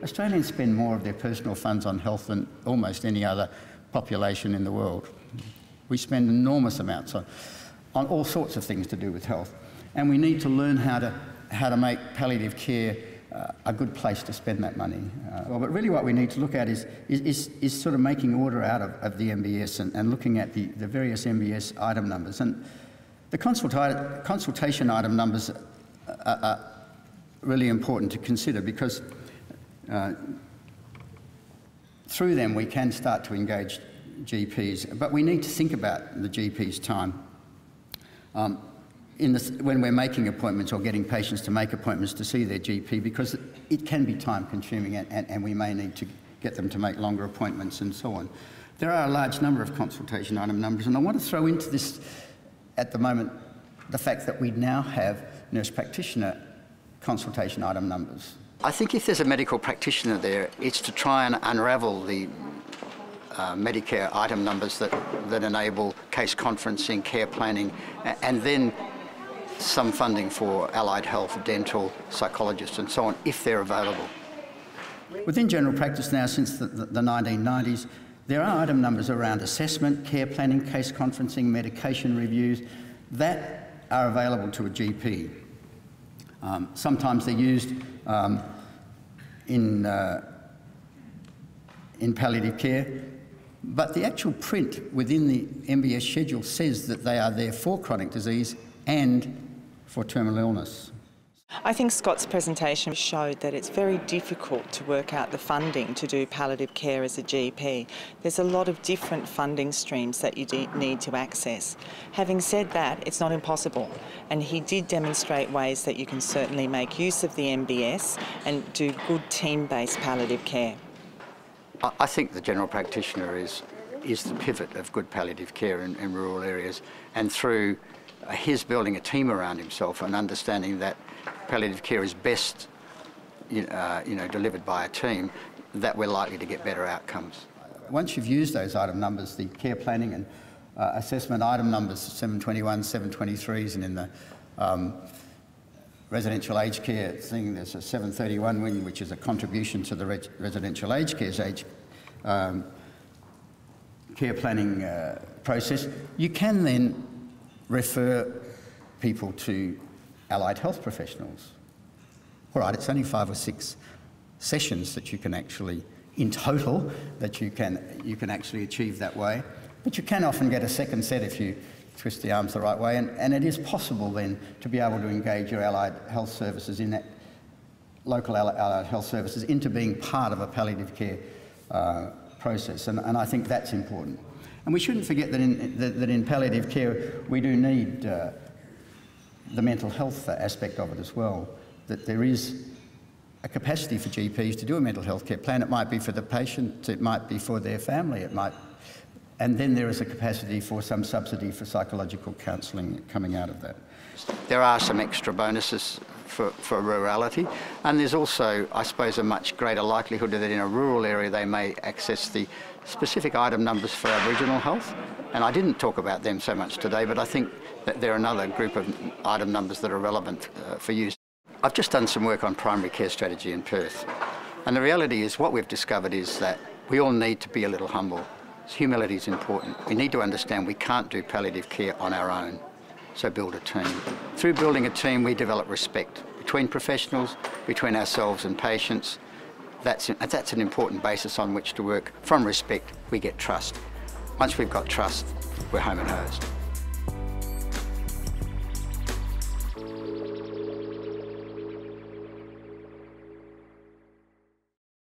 Australians spend more of their personal funds on health than almost any other population in the world. We spend enormous amounts on all sorts of things to do with health, and we need to learn how to make palliative care a good place to spend that money. But really what we need to look at is sort of making order out of the MBS and looking at the various MBS item numbers. And the consultation item numbers are really important to consider, because through them we can start to engage GPs, but we need to think about the GP's time when we're making appointments or getting patients to make appointments to see their GP, because it can be time consuming and we may need to get them to make longer appointments and so on. There are a large number of consultation item numbers, and I want to throw into this at the moment the fact that we now have nurse practitioner consultation item numbers. I think if there's a medical practitioner there, it's to try and unravel the Medicare item numbers that enable case conferencing, care planning, and then some funding for allied health, dental, psychologists and so on, if they're available. Within general practice now, since the 1990s, there are item numbers around assessment, care planning, case conferencing, medication reviews that are available to a GP. Sometimes they're used in palliative care, but the actual print within the MBS schedule says that they are there for chronic disease and for terminal illness. I think Scott's presentation showed that it's very difficult to work out the funding to do palliative care as a GP. There's a lot of different funding streams that you need to access. Having said that, it's not impossible, and he did demonstrate ways that you can certainly make use of the MBS and do good team-based palliative care. I think the general practitioner is the pivot of good palliative care in rural areas, and through his building a team around himself and understanding that palliative care is best delivered by a team, that we're likely to get better outcomes. Once you've used those item numbers, the care planning and assessment item numbers, 721, 723s, and in the residential aged care thing, there's a 731 wing, which is a contribution to the residential aged care's care planning process. You can then refer people to allied health professionals. All right, it's only 5 or 6 sessions that you can actually, in total, that you can actually achieve that way. But you can often get a second set if you twist the arms the right way, and it is possible then to be able to engage your allied health services in that local allied health services into being part of a palliative care process, and I think that's important. And we shouldn't forget that in palliative care we do need the mental health aspect of it as well, that there is a capacity for GPs to do a mental health care plan. It might be for the patient, it might be for their family, and then there is a capacity for some subsidy for psychological counselling coming out of that. There are some extra bonuses for rurality, and there's also, I suppose, a much greater likelihood that in a rural area they may access the specific item numbers for Aboriginal health, and I didn't talk about them so much today, but I think that they're another group of item numbers that are relevant for use. I've just done some work on primary care strategy in Perth, and the reality is what we've discovered is that we all need to be a little humble. Humility is important. We need to understand we can't do palliative care on our own, so build a team. Through building a team we develop respect between professionals, between ourselves and patients. That's an important basis on which to work. From respect we get trust. Once we've got trust, we're home and hosed.